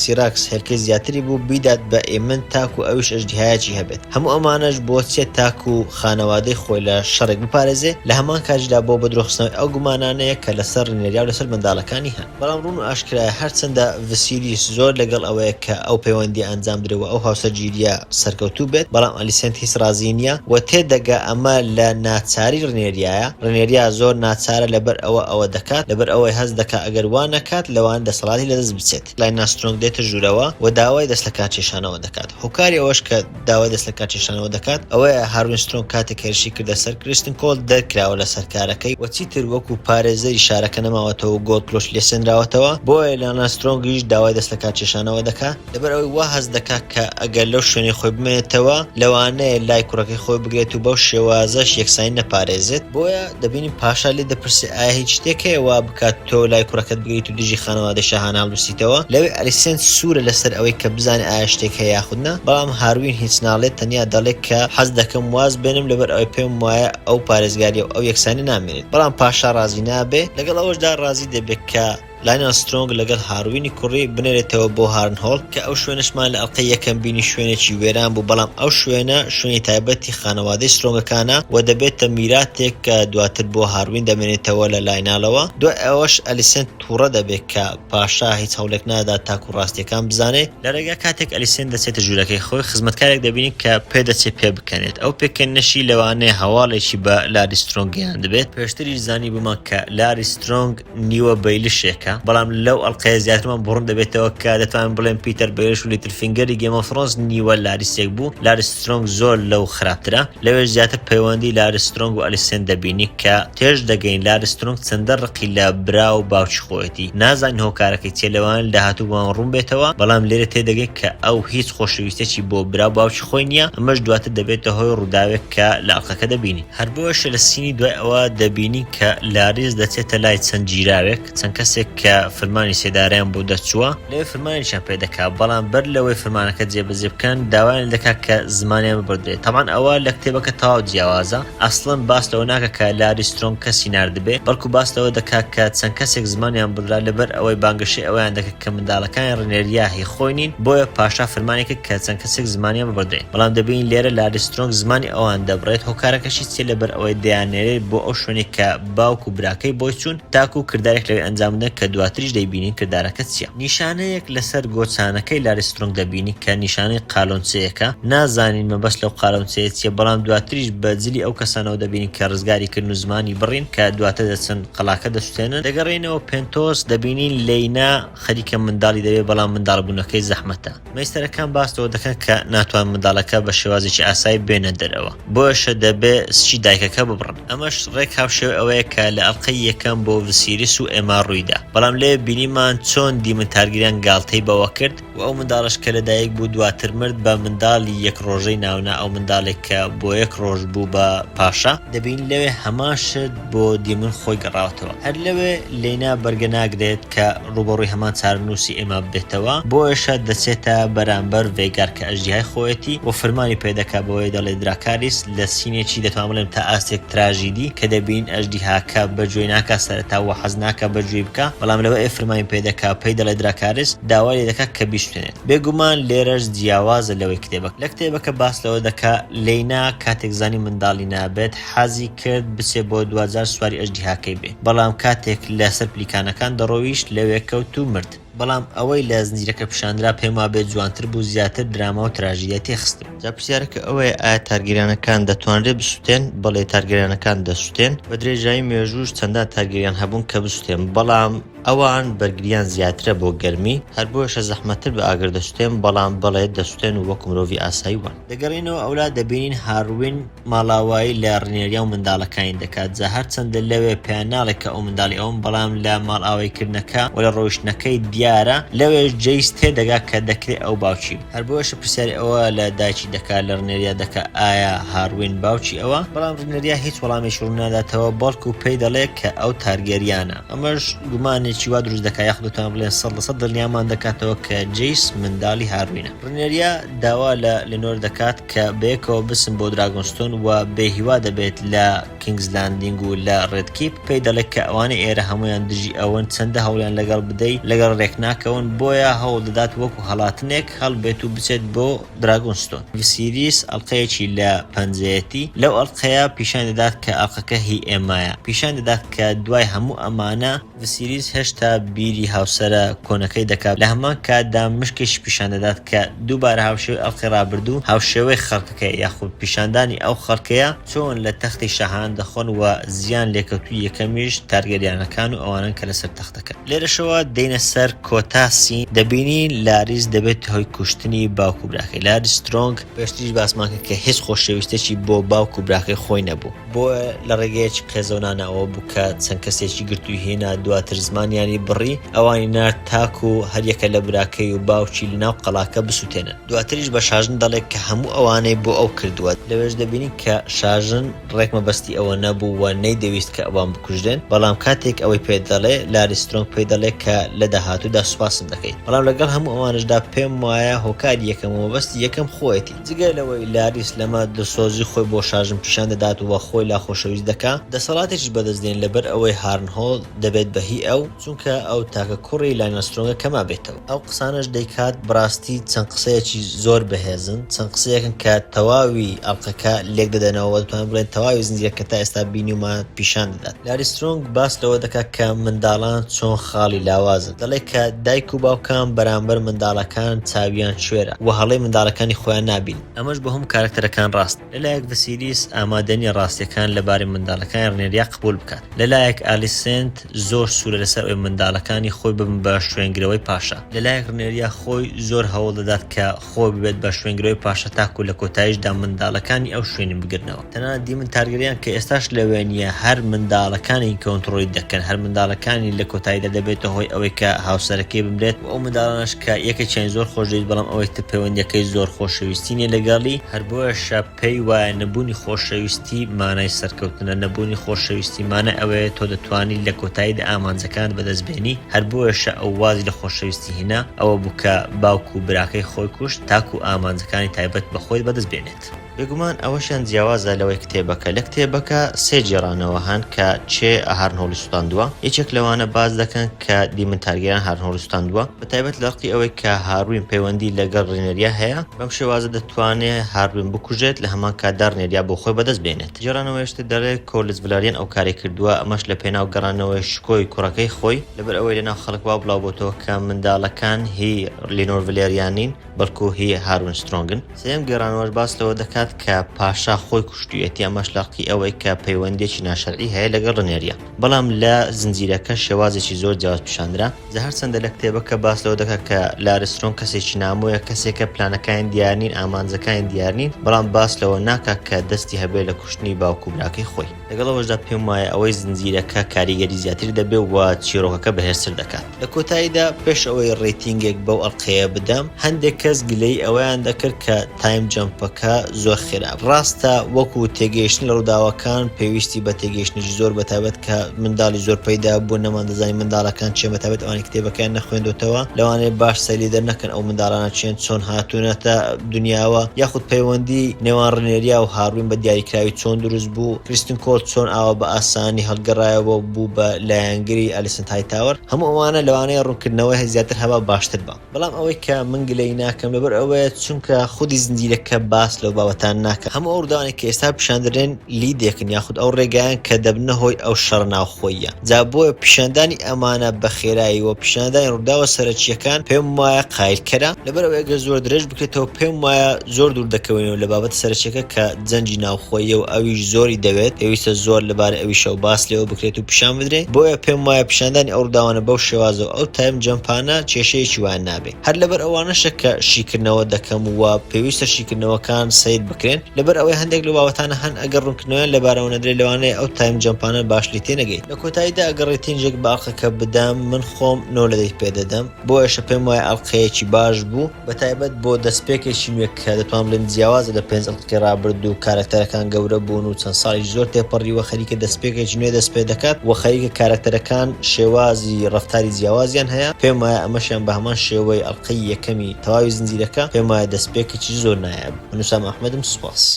سیراکس هێلکەی زیاتری بوو بیدات بە ئێمن تاکو ئەویش ئەژدیهایەکی هەبێت. هەموو ئەمانەش بۆ چێت تاکو خانەوادەی خۆی لە شەڕێک بپارێزێ لە هەمان کاتیشدا بۆ بەدرۆخستنەوەی ئەو گومانانەیە کە لەسەر ڕنێریا و لەسەر منداڵەکانی هەن. بەڵام ڕوون و ئاشکرایە هەرچەندە ڤسیریس زۆر لەگەڵ ئەوەیە کە ئەو پەیوەندی ئەنجام درێەوە ئەو هاوسەرگیریە سەرکەوتوو بێت بەڵام ئەلیسێنت هیچ رازی نییە و تێدەگا ئەمە لە ناچاری ڕنێریایە. ڕنێریا زۆر ناچارە لەبەر ئەوە دەکات لەبەر ئەوەی هەز دەکات ئەگەر وان نەکات لەوان دەسەڵاتی لەدەست بچێت. لاینەل سترۆنگ دێتە ژوورەوە و داوای دەست لە کاتێشانەوە دەکات. هۆکاری ئەوەش کە داوای دەست لە کاتێشانەوە دەکات ئەوەیە هاروین سترۆنگ کاتێک هێرشی کردە سەر کریستن کۆل دەرکراوە لە سەرکارەکەی و چیتر وەکو پارێزەری شارەکە نەماوەتەوە گۆڵد پلۆش لێسێنراوەتەوە بۆیە لاینەل سترۆنگیش داوای دەست لە کاتێشانەوە دەکات لەبەر ئەوەی وا هەز دەکات کە ئەگەر لەو شوێنی خۆی بمێنێتەوە لەوانەیە لای کوڕەکەی خۆی بگرێت و بەو شێوازەش یەکسانی نەپارێزێت. بۆیە دەبینی پاشا لێ دەپرسێ ئایا هیچ شتێکەوە بکات تۆ لای کوڕەکەت بگریت و دژی خانەوادەی شاهانە هەڵبووسیتەوە. لەوێ ئەلیسێنت سوورە لەسەر ئەوەی کە بزانێ ئایا شتێک هەیە یاخودنا بەڵام هاروین هیچ ناڵێت تەنیا دەڵێت کە حەز دەکەم واز بێنم لەبەر ئەوەی پێم وایە ئەو پارێزگاریە و ئەو یەکسانی نامێنێت بەڵام پاشا رازی نابێ لەگەڵ ئەوەشدا رازی دەبێت کە لاینەل سترۆنگ لەگەڵ هاروینی کوڕی بنێرێتەوە بۆ هارنهۆڵ کە ئەو شوێنشمان لە ئەڵقەی یەکەم بینی شوێنێکی وێران بوو بەڵام ئەو شوێنە شوێنی تایبەتی خانەوادەی سترۆنگەکانە و دەبێتە میراتێک کە دواتر بۆ هاروین دەمێنێتەوە لە لاینالەوە. دوای ئەوەش ئەلیسێنت تووڕە دەبێت کە پاشا هیچ هەوڵێک نادا تاکو ڕاستیەکان بزانێت. لە ڕێگا کاتێک ئەلیسێنت دەچێتە ژوورەکەی خۆی خزمەتکارێک دەبینی کە پێدەچێت پێ بکەنێت. ئەو پێکەنەشی لەوانەیە هەواڵێکی بە لاری سترۆنگیان دەبێت. پێشتریش زانی بمان کە لاری سترۆنگ نیوە بەیلشێکە بەڵام لەو ئەڵقەیە زیاترمان بڕوون دەبێتەوە کە دەتوانین بڵێن پیتەر بەیلش و لیتل فینگەری گێم ئۆف فرۆنس نیوە لاریسێک بوو. لاری سترۆنگ زۆر لەو خراپترە. لەوێش زیاتر پەیوەندی لاری سترۆنگ و ئەلیسێنت دەبینی کە تێش دەگەین لاری سترۆنگ چەندە ڕقی لە برا و باوکی خۆیەتی نازانین هۆکارەکەی چێ لەوان لە هاتووبووان ڕوون بێتەوە بەڵام لێرە تێدەگەین کە ئەو هیچ خۆشەویستێکی بۆ برا و باوکی خۆی نییە. ئەمەش دواتر دەبێتە هۆی ڕووداوێک کە لە ئەڵقەکە دەبینی. هەر بۆش لە سینی دوای ئەوە دەبینی کە لاریس دەچێتە لای چەند جیراوێک چەند کەسێک کە فەرمانی سێداریان بۆ دەچووە لەوێ فەرمانیشان پێ دەکات بەڵام بەر لەوەی فەرمانەکە جێبەجێ بکەن داوایان دەکات کە زمانیان ببردرێت. تەمان ئەوە لە کتێبەکە تەواو جیاوازە ئەسڵەن باس لەوە ناکە کە لاری سترۆنگ کەسی ناردبێ بەڵکو باس لەوە دەکات کە چەند کەسێک زمانیان بردرا لەبەر ئەوەی بانگەشەی ئەویان دەکات کە منداڵەکانی ڕنێریا هی خۆی نین بۆیە پاشا فەرمانێکە کە چەند کەسێک زمانیان ببردرێت بەڵام دەبین لێرە لاری سترۆنگ زمانی ئەوان دەبڕێت هۆکارەکەشی چێ لەبەر ئەوەی دەیانێرێت بۆ ئەو شوێنێک کە باوک و براکەی بۆی چوون تاکو کردارێک لەوێ ئەنجام بدەن کە دواتریش دەیبینین کردارەکە چییە. نیشانەیەک لەسەر گۆچانەکەی لاری سترۆنگ دەبینی کە نیشانەی قالۆنچەیەکە نازانین مەبەست لەو قالۆنچەیە چییە بەڵام دواتریش بە جلی ئەو کەسانەوە دەبینین کە ڕزگاری کردن و زمانی بڕین کە دواتر دەچن قەڵاکە دەسوێنن. دەگەڕێنەوە پێنتۆس دەبینین لەینا خەریکە منداڵی دەبێت بەڵام منداڵبوونەکەی زەحمەتە. مەیستەرەکان باستەوە دەکەن کە ناتوان منداڵەکە بە شێوازێکی ئاسایی بێنە دەرەوە بۆیشە دەبێ سچی دایکەکە ببڕن. ئەمەش ڕێک هاوشێو ئەوەیە کە لە ئەڵقەی یەکەم بۆ ڤسیریس و ئێما ڕوویدا بەڵام لێ بینیمان چۆن دیمن تارگریان گاڵتەی بەوە کرد و ئەو منداڵش کە لەدایک بوو دواتر مرد بە منداڵی یەک ڕۆژەی ناونا ئەو منداڵێک کە بۆ یەک ڕۆژ بوو بە پاشا دەبین لەوێ هەماشت بۆ دیمن خۆی گەڕاوەتەوە. هەر لەوێ لێنا بەرگە ناگرێت کە ڕوبەڕووی هەمان چارنووسی ئێمە بێتەوە بۆیشە دەچێتە بەرامبەر ڤێگار کە ئەژیهای خۆیەتی و فەرمانی پێدەکا بەوەی دەڵێ دراکاریس لە سینێکی دەتوان بڵێم تا ئاستێک تراژیدی کە دەبین ئەژدیهاکە بەگوێی ناکە سەرەتا و حەز ناکە بەگوێی بکە بەڵام لەوە ئێ فەرمانی پێدەکا پێی دەڵێ دراکاریس داوای لێ دەکات کە بیستێنێت. بێگومان لێرەش جیاوازە لەوەی کتێبەک لە کتێبەکە باس لەوە دەکا لەینا کاتێک زانی منداڵی نابێت حەزی کرد بچێ بۆ 2000 سواری ئەژدیهاکەی بێ بەڵام کاتێک لەسەر پلیکانەکان دەڕۆیشت لەوێ کەوت و مرد. بەڵام ئەوەی لە زنجیرەکە پیشاندرا پێم وا بێت جوانتر بوو زیاتر دراما و تراژیدە تێخستم. جا پرسیارەکە ئەوەیە ئایا تارگیرانەکان دەتوانرێت بسووتێن؟ بەڵێ تارگیرانەکان دەسووتێن بە درێژایی مێژوش چەندان تارگیریان هەبوون کە بسووتێن بەڵام ئەوان بەرگریان زیاترە بۆ گەرمی هەر بۆیشە زەحمەتر بە ئاگر دەسووتێن بەڵام بەڵێت دەسووتێن و وەکو مرۆڤی ئاسایی وان. دەگەڕینەوە ئەولا دەبینین هاروین ماڵاوایی لە ڕنێریا و منداڵەکانی دەکات جا هەرچەندە لەوێ پێیان ناڵێت کە ئەو منداڵی ئەوم بەڵام لە ماڵئاوایکردنەکە و لە ڕۆیشتنەکەی دیارە لەوێ جەیس تێدەگا کە دەکرێت ئەو باوکی هەر بۆیشە پرسیاری ئەوە لە دایکی دەکات لە ڕنێریا دەکە ئایا هاروین باوکی ئەوە بەڵام ڕنێریا هیچ وەڵامێکی ڕووناداتەوە بەڵکو پێی دەڵێت کە ئەو تارگێریانە. ئەمەش گومانێکی وا دروست دەکات یاخودتان بڵێن 100% دڵنیامان دەکاتەوە کە جەیس منداڵی هاروینە. ڕنێریا داوا لە لێنۆر دەکات کە بەیەکەوە بسم بۆ دراگۆنستۆن و بێهیوا دەبێت لە کینگز لاندینگ و لە ڕێدکیپ پێی دەڵێت کە ئەوانە ئێرە هەمویان دژی ئەوەن چەندە هەوڵیان لەگەڵ بدەیت لەگەڵ ڕێکناکەون بۆیە هەوڵ دەدات وەکو هەڵاتنێک هەڵبێت و بچێت بۆ دراگۆنستۆن. ڤسیریس ئەڵقەیەکی لە پەنجەیەتی لەو ئەڵقەیە پیشان دەدات کە ئەڵقەکە هی ئێمایە پیشان دەدات کە دوای هەموو ئەمانە ڤسیریس هێشتا بیری هاوسەرە کۆنەکەی دەکات لە هەمان کاتدا مشکێکی پیشان دەدات کە دووبارە هاوشێوەی ئەڵقەی ڕابردوو هاوشێوەی خەڵکەکە یاخود پیشاندانی ئەو خەڵکەیە چۆن لە تەختی شاهان دەخۆن و زیان لێکەوتوی یەکەمیش تارگەریانەکان و ئەوانن کە لەسەر تەختەکە. لێرەشەوە دێنە سەر کۆتاسی دەبینین لاریس دەبێت هۆی کوشتنی باوکو براکەی. لاریس سترۆنگ پێشتریش باسمانکە کە هیچ خۆشەویستێکی بۆ باوکو براکەی خۆی نەبوو بۆ لە ڕێگەیەکی قێزەونانەوە بوو کە چەند کەسێکی گرتووی هێنا دواتر زمانیانی بڕی ئەوانی نارد تاکو و هەریەکە لە براکەی و باوکی لەناو قەڵاکە بسووتێنن. دواتریش بە شاژن دەڵێت کە هەموو ئەوانەی بۆ ئەو کردووە. لەوێش دەبینین کە شاژن ڕێکمە بەستی ئەوە نەبوو و نەیدەویست کە ئەوان بکوژدێن بەڵام کاتێک ئەوەی پێ دەڵێ لاریس سترۆنگ پێی دەڵێت کە لە داهاتوودا سوپاسم دەکەیت بەڵام لەگەڵ هەموو ئەوانشدا پێم وایە هۆکاری یەکەمەوە بەستی یەکەم خۆیەتی. جگە لەوەی لاریس لەمە دڵسۆزی خۆی بۆ شاژن پیشان دەدات و خۆی لا خۆشەویست دەکات دەسەڵاتێکیش بەدەستدێن لەبەر ئەوەی هارنهۆڵ دەبێت بەهی ئەو چونکە ئەو تاکە کوڕی لاینە سترۆنگە کەما بێتەوە. ئەو قسانش دەیکات بڕاستی چەند قسەیەکی زۆر بەهێزن چەند قسەیەکن کە تەواوی ئەڵقەکە لێک دەدەنەوە دەتوانین بڵێن تەواوی زنجیرەکە تا ئێستا بینیومان پیشان دەدات. لاریس سترۆنگ باس لەوە دەکات کە منداڵان چۆن خاڵی لاوازن دەڵێت کە دایک و باوکان بەرامبەر منداڵەکان چاویان شوێرە و هەڵەی منداڵەکانی خۆیان نابین. ئەمەش بە هەموو کارکتەرەکان ڕاست. لەلایەک ڤسیریس ئامادەنی ڕاستیەکان لەبارەی منداڵەکانی ڕنێریا قبول بکات. لەلایەک ئالیسێنت زۆر سوورە لەسەر ئەوەی منداڵەکانی خۆی ببن بە شوێنگرەوەی پاشا. لەلایەک ڕنێریا خۆی زۆر هەوڵ دەدات کە خۆی ببێت بە شوێنگرەوەی پاشا تاکو لە کۆتاییشدا منداڵەکانی ئەو شوێنی بگرنەوە. تەنانەت دیمن تارگەریان کە ئێستاش لەوێ نیە هەر منداڵەکانی کۆنتڕۆلی دەکەن هەر منداڵەکانی لە کۆتاییدا دەبێتە هۆی ئەوەی کە هاوسەرەکەی بمرێت و ئەو منداڵانش کە یەکێکیان زۆر خۆش دەوێت بەڵام ئەوەی تر پەیوەندیەکەی زۆر خۆشەویستینە لەگەڵی هەر بۆیەشە پێی وایە نەبوونی خۆشەویستی مانای سەرکەوتنە نەبوونی خۆشەویستی مانە ئەوەیە تۆ دەتوانیت لە کۆتاییدا ئامانجەکان بەدەستبێنی هەر بۆیەشە ئەو وازی لە خۆشەویستی هێنا ئەوە بوو کە باوکو و براکەی خۆی کوشت تاکو ئامانجەکانی تایبەت بە خۆی بەدەستبێنێت. بێگومان ئەوەشیان جیاوازە لەوەی کتێبەکە لە کتێبەکە سێ جێرانەوە هەن کە چێ هارنهۆڵی سوستاندووە یەکێک لەوانە باز دەکەن کە دیمن تارگێران هارنهۆڵی سوستاندووە بە تایبەت لەڕقی ئەوەی کە هاروین پەیوەندی لەگەڵ ڕێنێریا هەیە بەم شێوازە دەتوانێت هاروین بکوژێت لە هەمان کاتدا ڕێنێریا بۆ خۆی بەدەست بێنێت. جێرانەوەیشتە دەڵێت کۆرلز ڤالێریان ئەو کاری کردووە ئەمەش لە پێناو گەڕانەوەی شکۆی کوڕەکەی خۆی لەبەر ئەوەی لەناو خەڵک وا بڵاو بۆتەوە کە منداڵەکان هی لێنۆر ڤالێریانین بەڵکو هی هاروین سترۆنگن. سێم گەڕانەوەش باس لەوە دەکات کە پاشا خۆی کوشتویەتی ئەمەش لەڕقی ئەوەی کە پەیوەندێکی ناشەرعی هەیە لەگەڵ ڕنێریا بەڵام لە زنجیرەکە شێوازێکی زۆر جیاواز پیشاندرا. جا هەرچەندە لە کتێبەکە باس لەوە دەکات کە لاریس سترۆنگ کەسێکی نامۆیە کەسێکە پلانەکانی دیارنین ئامانجەکانی دیارنین بەڵام باس لەوە ناکات کە دەستی هەبێت لە کوشتنی باوکو براکەی خۆی. لەگەڵەوەشدا پێم وایە ئەوەی زنجیرەکە کاریگەری زیاتر دەبێت و چیرۆکەکە بەهێزتر دەکات. لە کۆتاییدا پێش ئەوەی ڕێتینگێک بەو ئەڵقەیە بدەم هەندێک کەس گلەی ئەوەیان دەکرد کە تایم جەمپەکە زۆر خراپ. ڕاستە وەکو تێگەیشتن لە ڕووداوەکان پێویستی بە تێگەیشتنی زۆر بەتابەت کە منداڵی زۆر پەیدا بوو نەمان دەزانین منداڵەکان چێ بەتابەت ئەوانی کتێبەکان نەخوێندوتەوە لەوانەیە باش سەیری دەرنەکەن ئەو منداڵانە چێن چۆن هاتوونەتە دنیاوە یاخود پەیوەندی نێوان ڕنێریا و هاروین بە دیاریکراوی چۆن دروست بوو کریستین کۆل چۆن ئاوە بە ئاسانی هەڵگەڕایەوە بوو بە لایەنگری ئەلیسن هایتاوەر هەموو ئەوانە لەوانەیە ڕوونکردنەوەی زیاتر هەبا باشتر بە بەڵام ئەوەی کە من گلەی ناکەم لەبەر ئەوەیە چونکە خودی زنجیرەکە باس لەو بابەتە بەتان ناکە هەموو ئەو ڕووداوانێک کە ئێستا پیشاندرێن لیدێکن یاخود ئەو ڕێگایان کە دەبنە هۆی ئەو شەڕ ناوخۆییە جا بۆیە پیشاندانی ئەمانە بە خێرایی و پیشاندانی ڕووداوە سەرەکیەکان پێم وایە قایلکەرە لەبەرەوە ئەگەر زۆر درێژ بکرێتەوە پێم وایە زۆر دوور دەکەوێنەوە لە بابەت سەرچیەکە کە جەنجی ناوخۆیە و ئەویش زۆری دەوێت پێویستە زۆر لەبارە ئەویشە و باس لێەوە بکرێت و پیشان بدرێت بۆیە پێم وایە پیشاندانی ئەو ڕووداوانە بەو شێوازەوە ئەو تایم جەمپانە کێشەیەکی وان نابێت هەر لەبەر ئەوانەشە کە شیکردنەوە دەکەم و پێویستە شیکردنەوەکان سیر بکرێن لەبەر ئەوەی هەندێک لە بابەتانە هەن ئەگەر ڕوونکردنەوەیان لەبارەوە نەدرێت لەوانەیە ئەو تایم جەمپانە باشلی تێنەگەیت لە کۆتاییدا ئەگەر ڕێتینجێک باقەکە بدەم من خۆم 9 لە 10 پێدەدەم بۆ ئێشە پێم وایە ئەڵقەیەکی باش بوو بەتایبەت بۆ دەستپێکێکی نوێ کە دەتوانم بڵێم جیاوازە لە 5 ئەڵقەی ڕابرد و کارکتەرەکان گەورە بوون و چەند ساڵی زۆر تێپەڕیوە خەریکە دەستپێکێکی نوێ دەست پێ دەکات و خەریکە کارکتەرەکان شێوازی ڕەفتاری جیاوازیان هەیە پێم وایە ئەمەشیان بە هەمان شێوەی ئەڵقەی یەکەمی تەواوی زنجیرەکە پێم وایە دەستپێکێکی زۆر نایاب من وسام ئەحمەدم سوپاس